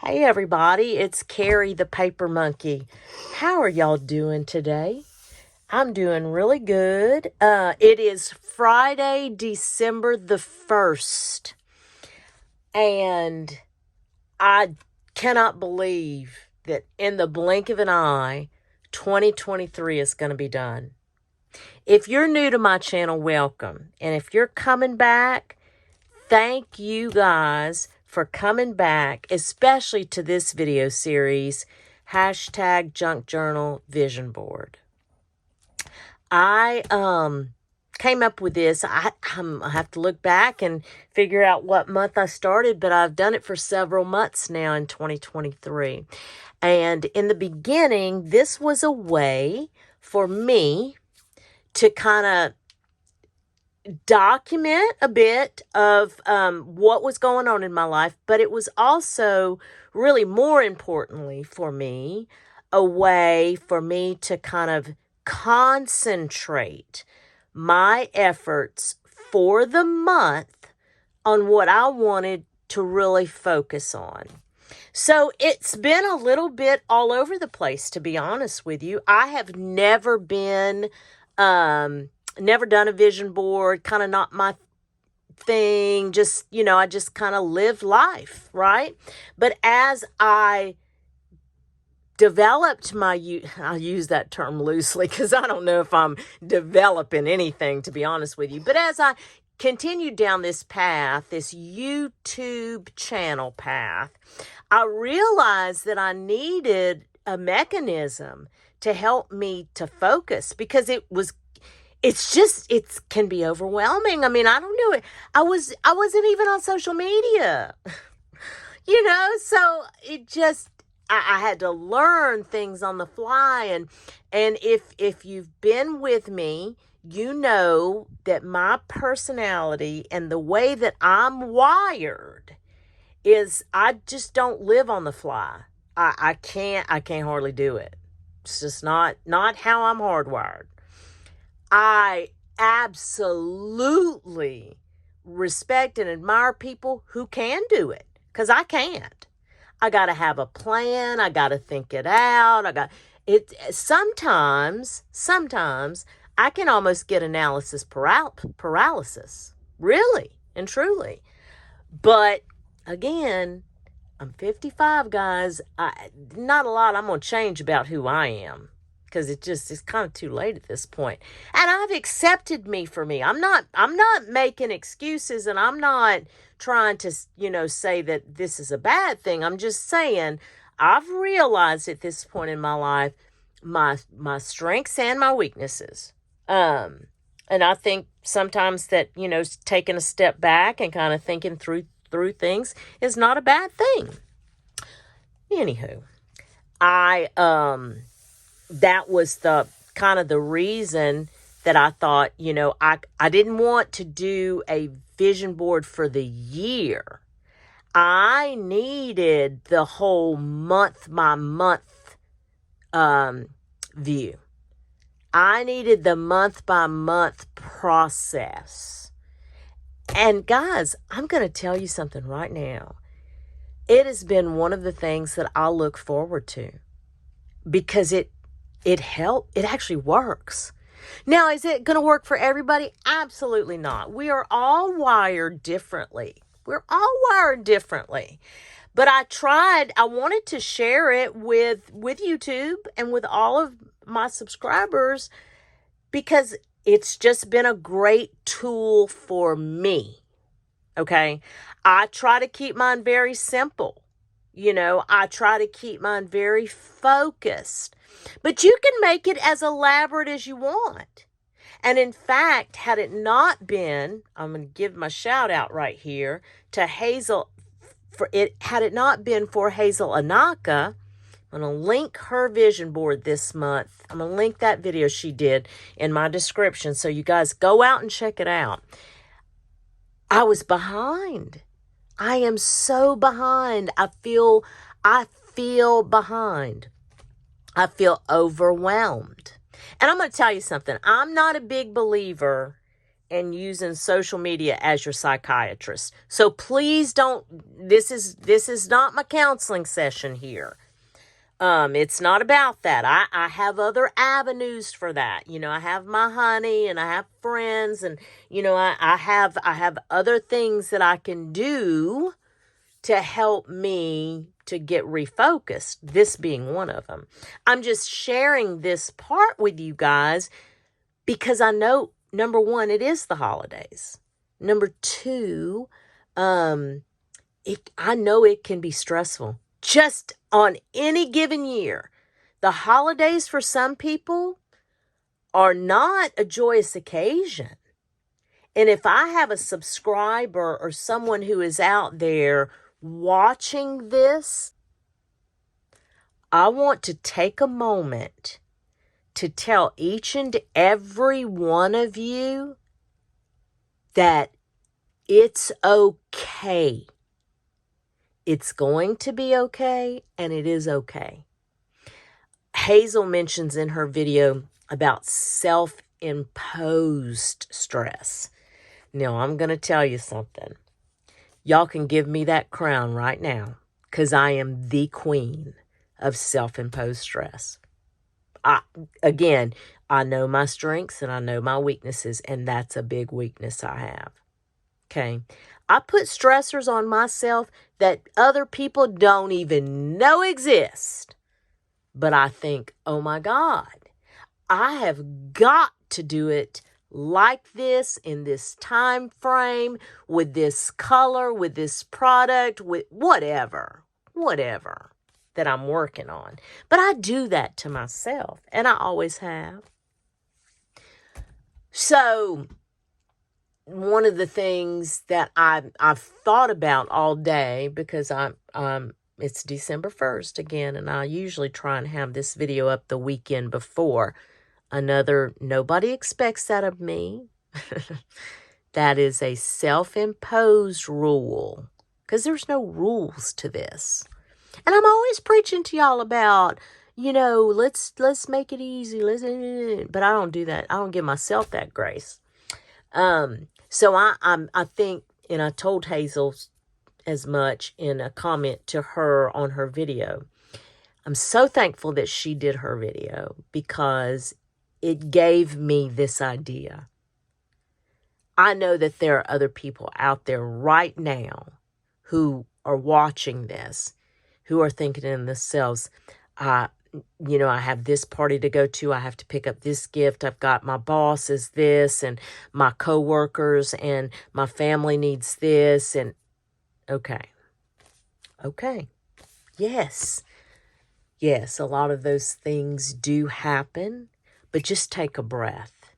Hey everybody, it's Carrie the Paper Monkey. How are y'all doing today? I'm doing really good. It is Friday, December the 1st, and I cannot believe that in the blink of an eye, 2023 is going to be done. If you're new to my channel, welcome. And if you're coming back, thank you guys for coming back, especially to this video series, hashtag Junk Journal Vision Board. I came up with this. I have to look back and figure out what month I started, but I've done it for several months now in 2023. And in the beginning, this was a way for me to kind of document a bit of what was going on in my life, but it was also really more importantly for me, a way for me to kind of concentrate my efforts for the month on what I wanted to really focus on. So it's been a little bit all over the place, to be honest with you. I have never been never done a vision board, kind of not my thing. Just, I just kind of live life, right? But as I developed I'll use that term loosely because I don't know if I'm developing anything, to be honest with you. But as I continued down this path, this YouTube channel path, I realized that I needed a mechanism to help me to focus because it can be overwhelming. I mean, I don't know. I wasn't even on social media, so it just, I had to learn things on the fly. And if you've been with me, you know that my personality and the way that I'm wired is I just don't live on the fly. I can't hardly do it. It's just not how I'm hardwired. I absolutely respect and admire people who can do it, because I can't. I got to have a plan. I got to think it out. Sometimes I can almost get analysis paralysis, really and truly. But again, I'm 55, guys. Not a lot I'm going to change about who I am, because it's kind of too late at this point. And I've accepted me for me. I'm not making excuses, and I'm not trying to, say that this is a bad thing. I'm just saying I've realized at this point in my life my strengths and my weaknesses. And I think sometimes that, taking a step back and kind of thinking through things is not a bad thing. Anywho, that was the kind of the reason that I thought, I didn't want to do a vision board for the year. I needed the whole month by month view. I needed the month by month process. And guys, I'm going to tell you something right now. It has been one of the things that I look forward to, because it actually works. Now, is it going to work for everybody? Absolutely not. We are all wired differently. But I wanted to share it with YouTube and with all of my subscribers, because it's just been a great tool for me. Okay. I try to keep mine very simple. I try to keep mine very focused, but you can make it as elaborate as you want. And in fact, had it not been, I'm going to give my shout out right here to Hazel had it not been for Hazel Anaka, I'm going to link her vision board this month. I'm going to link that video she did in my description. So you guys go out and check it out. I was behind. I am so behind. I feel behind. I feel overwhelmed. And I'm going to tell you something. I'm not a big believer and using social media as your psychiatrist. So please don't, this is not my counseling session here. It's not about that. I have other avenues for that. I have my honey and I have friends, and I have other things that I can do to help me to get refocused, this being one of them. I'm just sharing this part with you guys because I know, number one, it is the holidays. Number two, I know it can be stressful. Just on any given year, the holidays for some people are not a joyous occasion. And if I have a subscriber or someone who is out there watching this, I want to take a moment to tell each and every one of you that it's okay. It's going to be okay, and it is okay. Hazel mentions in her video about self-imposed stress. Now, I'm going to tell you something. Y'all can give me that crown right now, because I am the queen of self-imposed stress. I know my strengths and I know my weaknesses, and that's a big weakness I have. Okay. I put stressors on myself that other people don't even know exist. But I think, oh my God, I have got to do it like this, in this time frame, with this color, with this product, with whatever that I'm working on. But I do that to myself, and I always have. So one of the things that I've thought about all day, because it's December 1st again, and I usually try and have this video up the weekend before. Nobody expects that of me. That is a self-imposed rule, because there's no rules to this. And I'm always preaching to y'all about, let's make it easy. But I don't do that. I don't give myself that grace. So I think, and I told Hazel as much in a comment to her on her video. I'm so thankful that she did her video, because it gave me this idea. I know that there are other people out there right now who are watching this, who are thinking in themselves, I have this party to go to. I have to pick up this gift. I've got my boss is this, and my coworkers, and my family needs this. And okay. Yes, a lot of those things do happen, but just take a breath.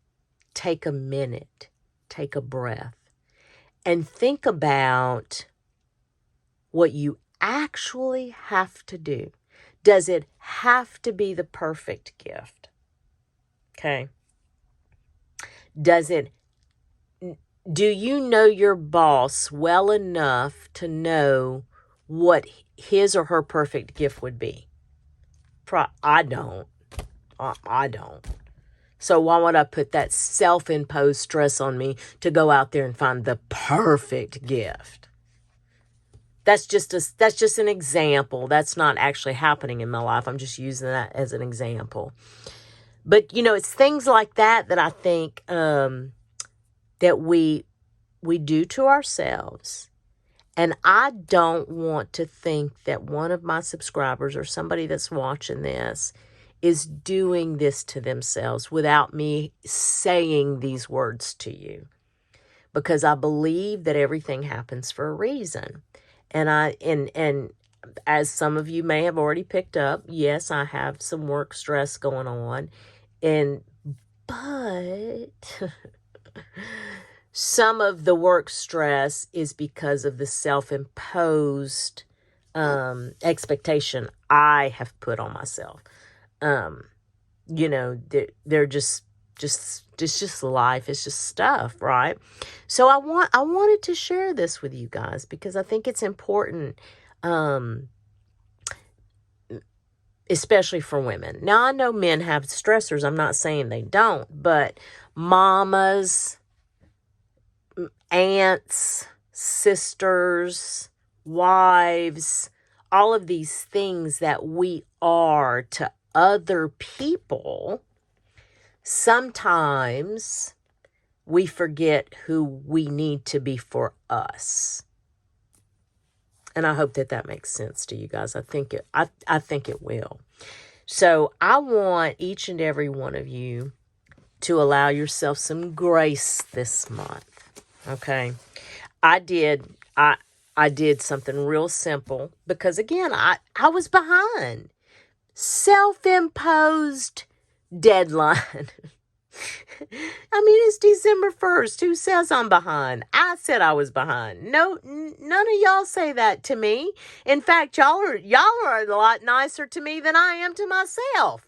Take a minute. Take a breath. And think about what you actually have to do. Does it have to be the perfect gift? Okay. Do you know your boss well enough to know what his or her perfect gift would be? I don't. I don't. So why would I put that self-imposed stress on me to go out there and find the perfect gift? That's just an example. That's not actually happening in my life. I'm just using that as an example. But, it's things like that I think that we do to ourselves. And I don't want to think that one of my subscribers or somebody that's watching this is doing this to themselves without me saying these words to you. Because I believe that everything happens for a reason. And as some of you may have already picked up, yes, I have some work stress going on. But some of the work stress is because of the self-imposed expectation I have put on myself. They're just it's just life. It's just stuff, right? So I wanted to share this with you guys because I think it's important, especially for women. Now, I know men have stressors. I'm not saying they don't, but mamas, aunts, sisters, wives, all of these things that we are to other people, sometimes we forget who we need to be for us. And I hope that that makes sense to you guys. I think it will. So I want each and every one of you to allow yourself some grace this month. Okay. I did something real simple because again, I was behind. Self-imposed deadline. I mean, it's December 1st. Who says I'm behind? I said I was behind. No, none of y'all say that to me. In fact, y'all are a lot nicer to me than I am to myself.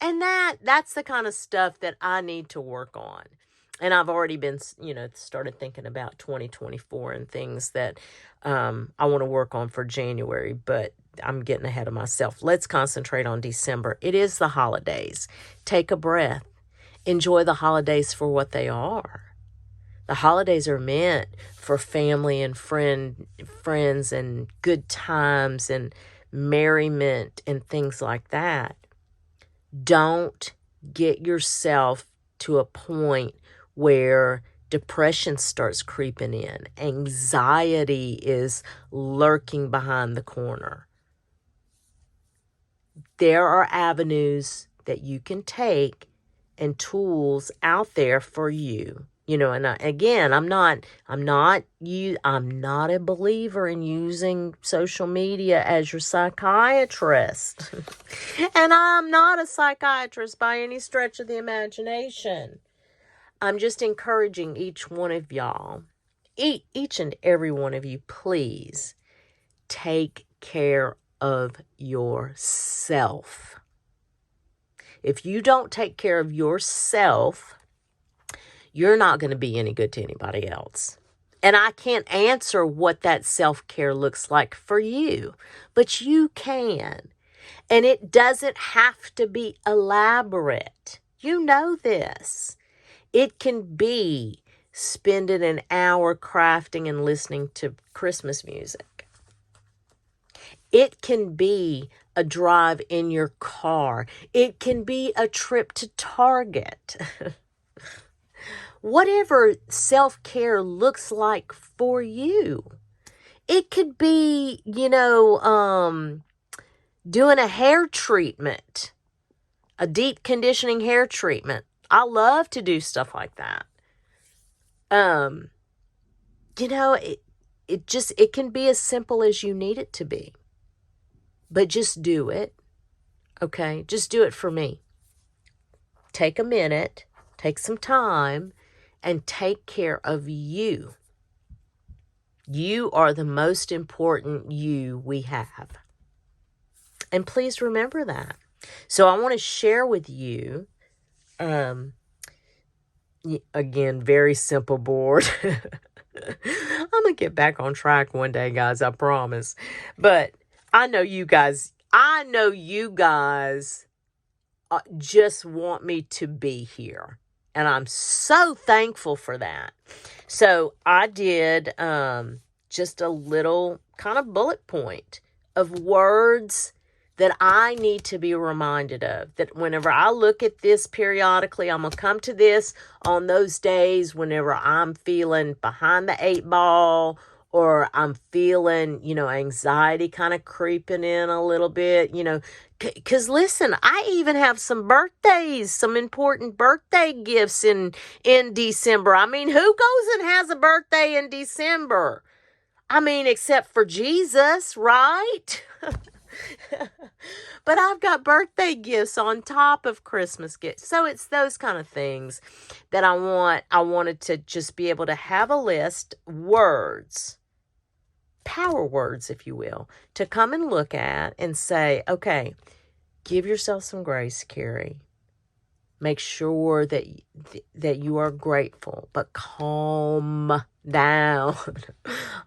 And that's the kind of stuff that I need to work on. And I've already been, started thinking about 2024 and things that I want to work on for January, but I'm getting ahead of myself. Let's concentrate on December. It is the holidays. Take a breath. Enjoy the holidays for what they are. The holidays are meant for family and friends and good times and merriment and things like that. Don't get yourself to a point where depression starts creeping in. Anxiety is lurking behind the corner. There are avenues that you can take and tools out there for you. And I'm not a believer in using social media as your psychiatrist. And I'm not a psychiatrist by any stretch of the imagination. I'm just encouraging each one of y'all, each and every one of you, please take care of yourself. If you don't take care of yourself, you're not going to be any good to anybody else. And I can't answer what that self-care looks like for you, but you can. And it doesn't have to be elaborate. You know this. It can be spending an hour crafting and listening to Christmas music. It can be a drive in your car. It can be a trip to Target. Whatever self-care looks like for you. It could be, doing a hair treatment, a deep conditioning hair treatment. I love to do stuff like that. It can be as simple as you need it to be. But just do it. Okay? Just do it for me. Take a minute, take some time, and take care of you. You are the most important you we have. And please remember that. So I want to share with you, again, very simple board. I'm going to get back on track one day, guys, I promise. But I know you guys just want me to be here. And I'm so thankful for that. So I did just a little kind of bullet point of words that I need to be reminded of. That whenever I look at this periodically, I'm going to come to this on those days whenever I'm feeling behind the 8 ball, or I'm feeling, anxiety kind of creeping in a little bit, because listen, I even have some birthdays, some important birthday gifts in December. I mean, who goes and has a birthday in December? I mean, except for Jesus, right? But I've got birthday gifts on top of Christmas gifts. So it's those kind of things that I wanted to just be able to have a list, words, power words, if you will, to come and look at and say, okay, give yourself some grace, Carrie. Make sure that you are grateful, but calm down.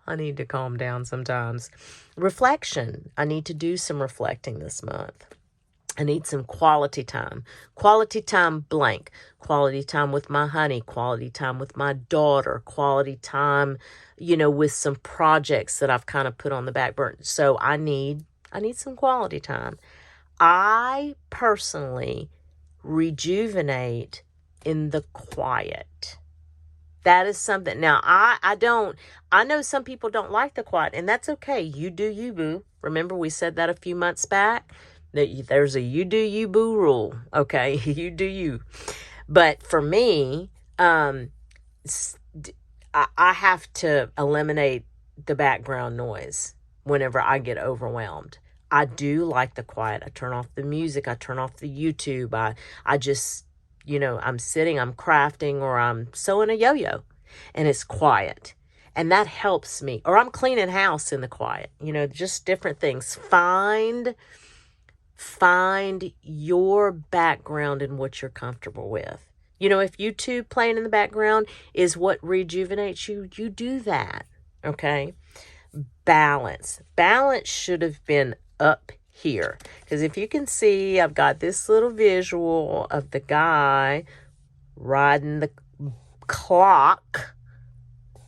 I need to calm down sometimes. Reflection. I need to do some reflecting this month. I need some quality time. Quality time blank. Quality time with my honey. Quality time with my daughter. Quality time, with some projects that I've kind of put on the back burner. So I need some quality time. I personally rejuvenate in the quiet. That is something. Now, I know some people don't like the quiet, and that's okay. You do you, boo. Remember, we said that a few months back, that there's a you do you, boo rule. Okay, you do you. But for me, I have to eliminate the background noise whenever I get overwhelmed. I do like the quiet. I turn off the music. I turn off the YouTube. I just, I'm sitting, I'm crafting, or I'm sewing a yo-yo, and it's quiet. And that helps me. Or I'm cleaning house in the quiet. Just different things. Find your background and what you're comfortable with. If YouTube playing in the background is what rejuvenates you, you do that. Okay? Balance. Balance should have been up here. Because if you can see, I've got this little visual of the guy riding the clock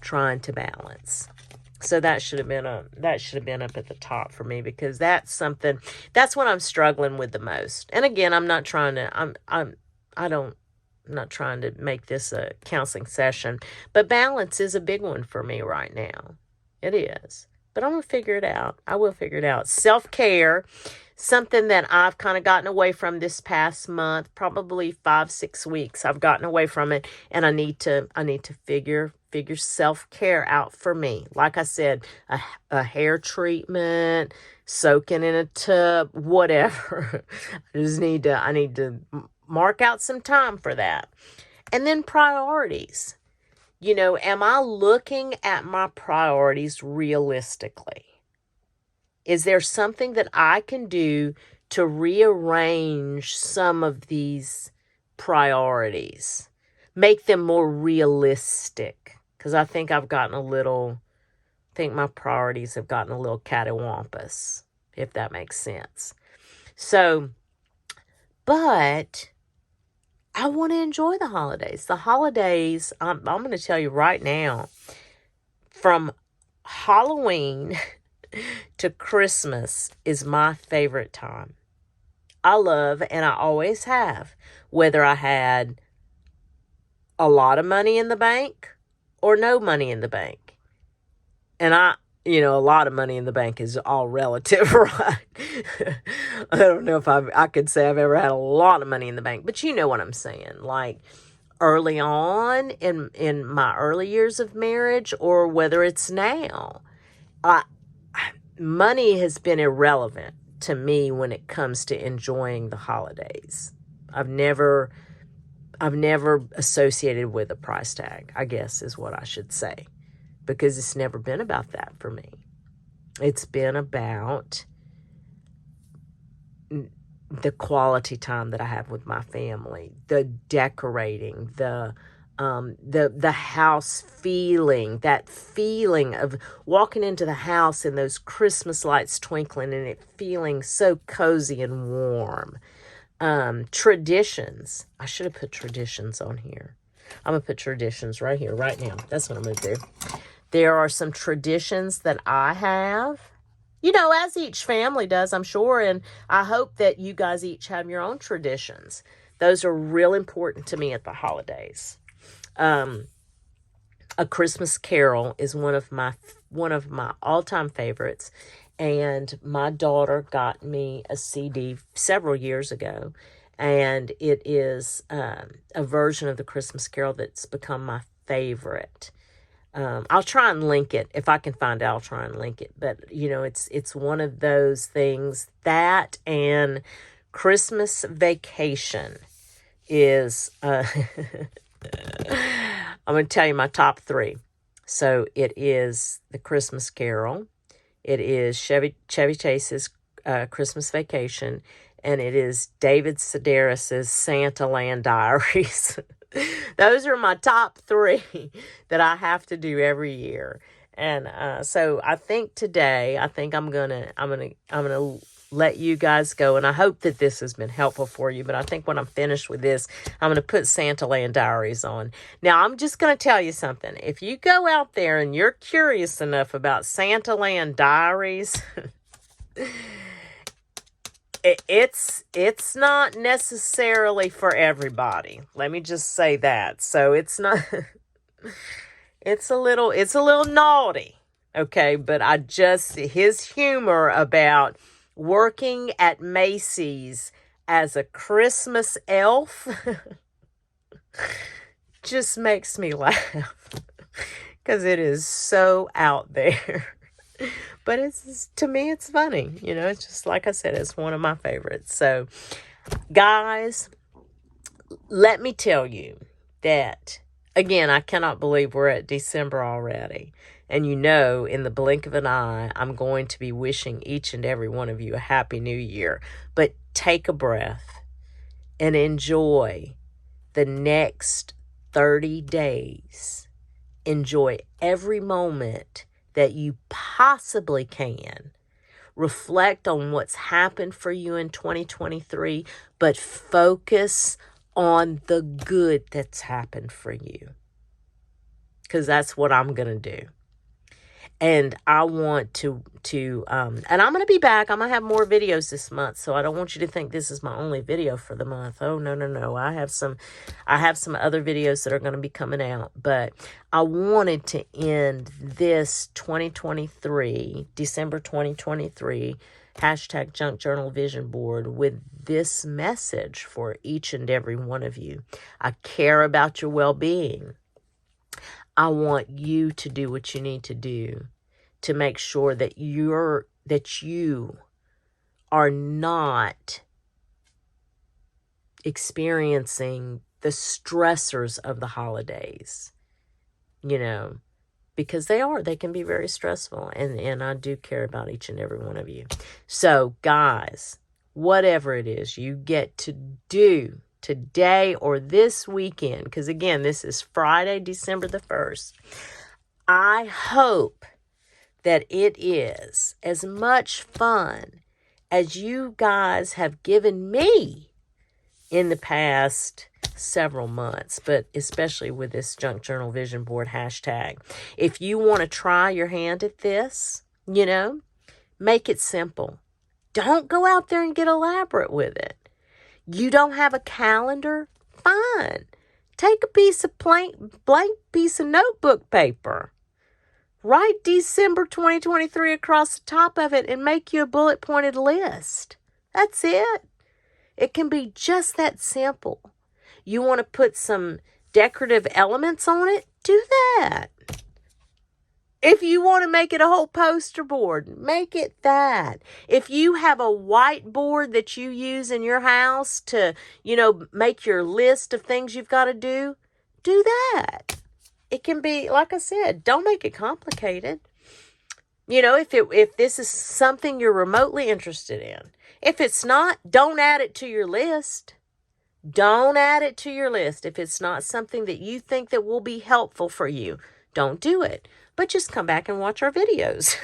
trying to balance. So that should have been up at the top for me, because that's what I'm struggling with the most. And again, I'm not trying to make this a counseling session, but balance is a big one for me right now. It is. But I'm going to figure it out. I will figure it out. Self-care, something that I've kind of gotten away from this past month, probably 5-6 weeks. I've gotten away from it, and I need to figure self-care out for me. Like I said, a hair treatment, soaking in a tub, whatever. I need to mark out some time for that. And then priorities. Am I looking at my priorities realistically? Is there something that I can do to rearrange some of these priorities? Make them more realistic? Because I think my priorities have gotten a little cattywampus, if that makes sense. So, but I want to enjoy the holidays. The holidays, I'm going to tell you right now, from Halloween to Christmas is my favorite time. I love, and I always have, whether I had a lot of money in the bank or no money in the bank. And a lot of money in the bank is all relative, right? I don't know if I could say I've ever had a lot of money in the bank, but you know what I'm saying. Like early on in my early years of marriage, or whether it's now, money has been irrelevant to me when it comes to enjoying the holidays. I've never associated with a price tag, I guess is what I should say. Because it's never been about that for me. It's been about the quality time that I have with my family, the decorating, the house feeling, that feeling of walking into the house and those Christmas lights twinkling and it feeling so cozy and warm. Traditions. I should have put traditions on here. I'm going to put traditions right here, right now. That's what I'm going to do. There are some traditions that I have, as each family does, I'm sure. And I hope that you guys each have your own traditions. Those are real important to me at the holidays. A Christmas Carol is one of my all-time favorites. And my daughter got me a CD several years ago. And it is a version of the Christmas Carol that's become my favorite. I'll try and link it. If I can find it, I'll try and link it. But, it's one of those things. That and Christmas Vacation is, I'm going to tell you my top 3. So it is the Christmas Carol. It is Chevy Chase's Christmas Vacation. And it is David Sedaris's Santa Land Diaries. Those are my top 3 that I have to do every year. And so I think today, I'm gonna let you guys go. And I hope that this has been helpful for you. But I think when I'm finished with this, I'm going to put Santaland Diaries on. Now, I'm just going to tell you something. If you go out there and you're curious enough about Santaland Diaries, it's not necessarily for everybody. Let me just say that. So it's not it's a little naughty. Okay, but his humor about working at Macy's as a Christmas elf just makes me laugh because it is so out there. But to me, it's funny. It's just like I said, it's one of my favorites. So, guys, let me tell you that, again, I cannot believe we're at December already. And in the blink of an eye, I'm going to be wishing each and every one of you a happy new year. But take a breath and enjoy the next 30 days. Enjoy every moment that you possibly can. Reflect on what's happened for you in 2023, but focus on the good that's happened for you. Because that's what I'm going to do. And I want to and I'm going to be back. I'm going to have more videos this month. So I don't want you to think this is my only video for the month. Oh, no. I have some other videos that are going to be coming out. But I wanted to end this 2023, December 2023, hashtag Junk Journal Vision Board with this message for each and every one of you. I care about your well-being. I want you to do what you need to do to make sure that you are not experiencing the stressors of the holidays, because they can be very stressful, and I do care about each and every one of you. So, guys, whatever it is you get to do today or this weekend, because again, this is Friday, December the 1st. I hope that it is as much fun as you guys have given me in the past several months, but especially with this Junk Journal Vision Board hashtag. If you want to try your hand at this, make it simple. Don't go out there and get elaborate with it. You don't have a calendar? Fine. Take a piece of blank piece of notebook paper. Write December 2023 across the top of it and make you a bullet pointed list. That's it. It can be just that simple. You want to put some decorative elements on it? Do that. If you want to make it a whole poster board, make it that. If you have a whiteboard that you use in your house to, make your list of things you've got to do that. It can be, like I said, don't make it complicated. If this is something you're remotely interested in. If it's not, don't add it to your list. Don't add it to your list. If it's not something that you think that will be helpful for you, don't do it. But just come back and watch our videos.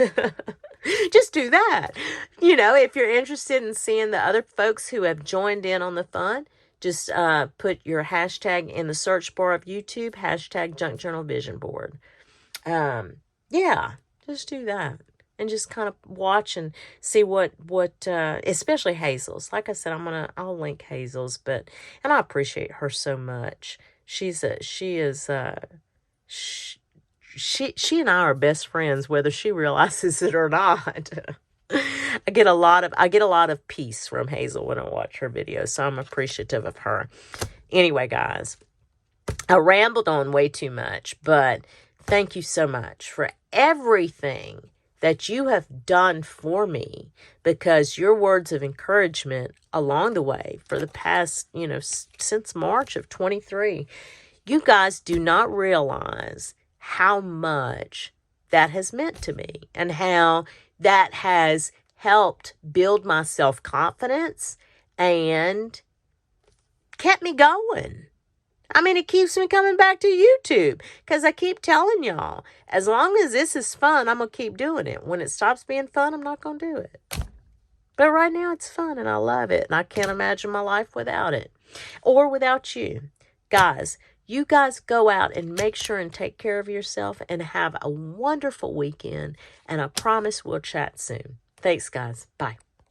Just do that. If you're interested in seeing the other folks who have joined in on the fun, just put your hashtag in the search bar of YouTube, hashtag Junk Journal Vision Board. Just do that. And just kind of watch and see what especially Hazel's. Like I said, I'll link Hazel's, and I appreciate her so much. She and I are best friends, whether she realizes it or not. I get a lot of peace from Hazel when I watch her videos, so I'm appreciative of her. Anyway, guys, I rambled on way too much, but thank you so much for everything that you have done for me, because your words of encouragement along the way for the past, since March of 23, you guys do not realize how much that has meant to me and how that has helped build my self-confidence and kept me going. It keeps me coming back to YouTube because I keep telling y'all, as long as this is fun, I'm going to keep doing it. When it stops being fun, I'm not going to do it. But right now it's fun and I love it. And I can't imagine my life without it or without you. Guys, you guys go out and make sure and take care of yourself and have a wonderful weekend. And I promise we'll chat soon. Thanks, guys. Bye.